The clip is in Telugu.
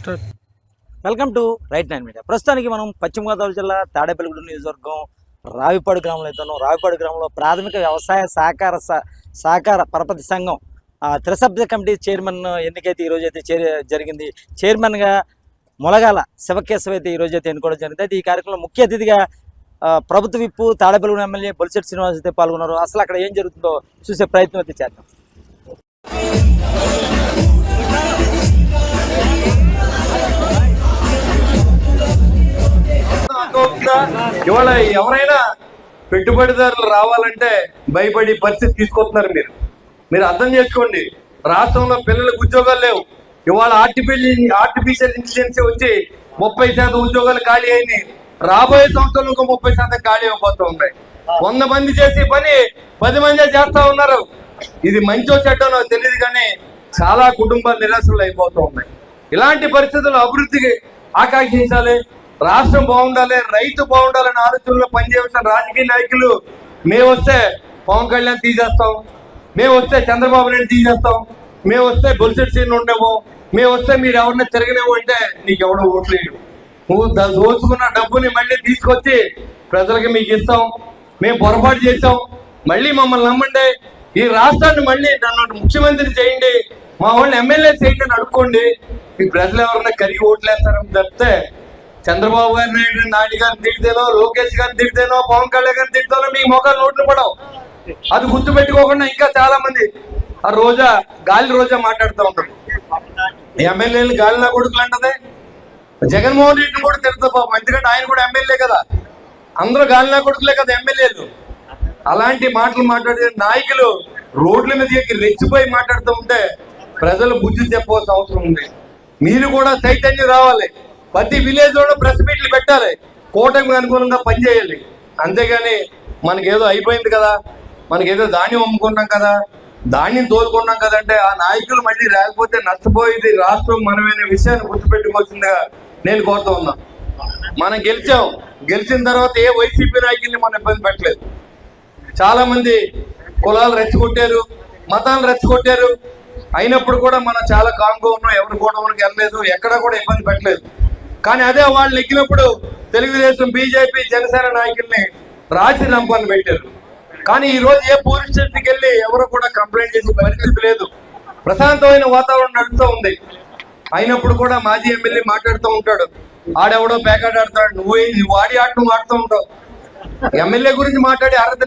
Start. Welcome to right nine media. ప్రస్తుతానికి మనం పశ్చిమ గోదావరి జిల్లా తాడేపల్లిగూడెం నియోజకవర్గం రావిపాడు గ్రామంలో అవుతున్నాం. రావిపాడు గ్రామంలో ప్రాథమిక వ్యవసాయ సహకార పరపతి సంఘం త్రిసభ్య కమిటీ చైర్మన్ ఎన్నికైతే ఈరోజు అయితే జరిగింది. చైర్మన్గా మొలగాల శివకేశవ్ అయితే ఈరోజు అయితే ఎన్నుకోవడం జరిగింది. అయితే ఈ కార్యక్రమంలో ముఖ్య అతిథిగా ప్రభుత్వ విప్పు తాడేపల్లిగూడెం ఎమ్మెల్యే బొలిశెట్టి శ్రీనివాస్ అయితే పాల్గొన్నారు. అసలు అక్కడ ఏం జరుగుతుందో చూసే ప్రయత్నం అయితే చేద్దాం. ఇవాళ ఎవరైనా పెట్టుబడిదారులు రావాలంటే భయపడి పరిస్థితి తీసుకొస్తున్నారు. మీరు అర్థం చేసుకోండి. రాష్ట్రంలో పిల్లలకు ఉద్యోగాలు లేవు. ఇవాళ ఆర్టిఫిషియల్ ఇంటెలిజెన్స్ వచ్చి 30% ఉద్యోగాలు ఖాళీ అయినాయి. రాబోయే సంవత్సరంలో ఇంకో 30% ఖాళీ అయిపోతూ ఉన్నాయి. 100 మంది చేసే పని 10 మంది చేస్తా ఉన్నారు. ఇది మంచో చెడ్డో నాకు తెలియదు, కానీ చాలా కుటుంబాలు నిరాశలు అయిపోతూ ఉన్నాయి. ఇలాంటి పరిస్థితుల్లో అభివృద్ధికి ఆకాంక్షించాలి, రాష్ట్రం బాగుండాలి, రైతు బాగుండాలనే ఆలోచనలో పనిచేసిన రాజకీయ నాయకులు మేము వస్తే పవన్ కళ్యాణ్ తీసేస్తాం, మేము వస్తే చంద్రబాబు నాయుడు తీసేస్తాం, మేము వస్తే బొలిశెట్టి శ్రీను ఉండేమో, మేము వస్తే మీరు ఎవరిని తిరగలేము అంటే నీకు ఎవడో ఓట్లేడు. నువ్వు దోచుకున్న డబ్బుని మళ్ళీ తీసుకొచ్చి ప్రజలకి మీకు ఇస్తాం, మేము పొరపాటు చేస్తాం, మళ్ళీ మమ్మల్ని నమ్మండి, ఈ రాష్ట్రాన్ని మళ్ళీ నన్ను ముఖ్యమంత్రిని చేయండి, మా వాళ్ళని ఎమ్మెల్యే చేయండి అని అడుక్కోండి. ఈ ప్రజలు ఎవరన్నా కరిగి ఓట్లేస్తారని తప్పితే చంద్రబాబు నాయుడు గారిని తిడితేనో, లోకేష్ గారిని తిడితేనో, పవన్ కళ్యాణ్ గారిని తిడితేనో మీ మొక్కలు నోట్లు పడవు. అది గుర్తు పెట్టుకోకుండా ఇంకా చాలా మంది ఆ గాలి రోజా మాట్లాడుతూ ఉంటారు. ఎమ్మెల్యేలు గాలి నా కొడుకులు అంటదే. జగన్మోహన్ రెడ్డిని కూడా తిడతా పాపం, ఎందుకంటే ఆయన కూడా ఎమ్మెల్యే కదా. అందరూ గాలి నా కొడుకులే కదా ఎమ్మెల్యేలు. అలాంటి మాటలు మాట్లాడే నాయకులు రోడ్ల మీద రెచ్చిపోయి మాట్లాడుతూ ఉంటే ప్రజలు బుద్ధి చెప్పవలసిన అవసరం ఉంది. మీరు కూడా చైతన్యం రావాలి. ప్రతి విలేజ్ లో ప్రెస్ మీట్లు పెట్టాలి, కూటమికి అనుకూలంగా పనిచేయాలి. అంతేగాని మనకేదో అయిపోయింది కదా, మనకేదో ధాన్యం అమ్ముకున్నాం కదా, ధాన్యం తోలుకున్నాం కదంటే ఆ నాయకులు మళ్ళీ రాకపోతే నష్టపోయేది రాష్ట్రం మనమైన విషయాన్ని గుర్తుపెట్టుకోవాల్సిందిగా నేను కోరుతూ ఉన్నా. మనం గెలిచిన తర్వాత ఏ వైసీపీ నాయకుల్ని మనం ఇబ్బంది పెట్టలేదు. చాలా మంది కులాలు రెచ్చగొట్టారు, మతాలు రెచ్చగొట్టారు. అయినప్పుడు కూడా మనం చాలా కామ్గా ఉన్నాం, ఎవరు కూడా మనకి వెళ్ళలేదు, ఎక్కడా కూడా ఇబ్బంది పెట్టలేదు. కానీ అదే వాళ్ళు ఎక్కినప్పుడు తెలుగుదేశం, బీజేపీ, జనసేన నాయకుల్ని రాసి రంపాన్ని పెట్టారు. కానీ ఈ రోజు ఏ పోలీస్ స్టేషన్కి వెళ్ళి ఎవరు కూడా కంప్లైంట్ చేసే పరిస్థితి లేదు. ప్రశాంతమైన వాతావరణం నడుస్తూ ఉంది. అయినప్పుడు కూడా మాజీ ఎమ్మెల్యే మాట్లాడుతూ ఉంటాడు, ఆడెవడో పేకాట ఆడతాడు, నువ్వు ఆడి ఆట నువ్వు ఆడుతూ ఉంటావు. ఎమ్మెల్యే గురించి మాట్లాడి అర్హత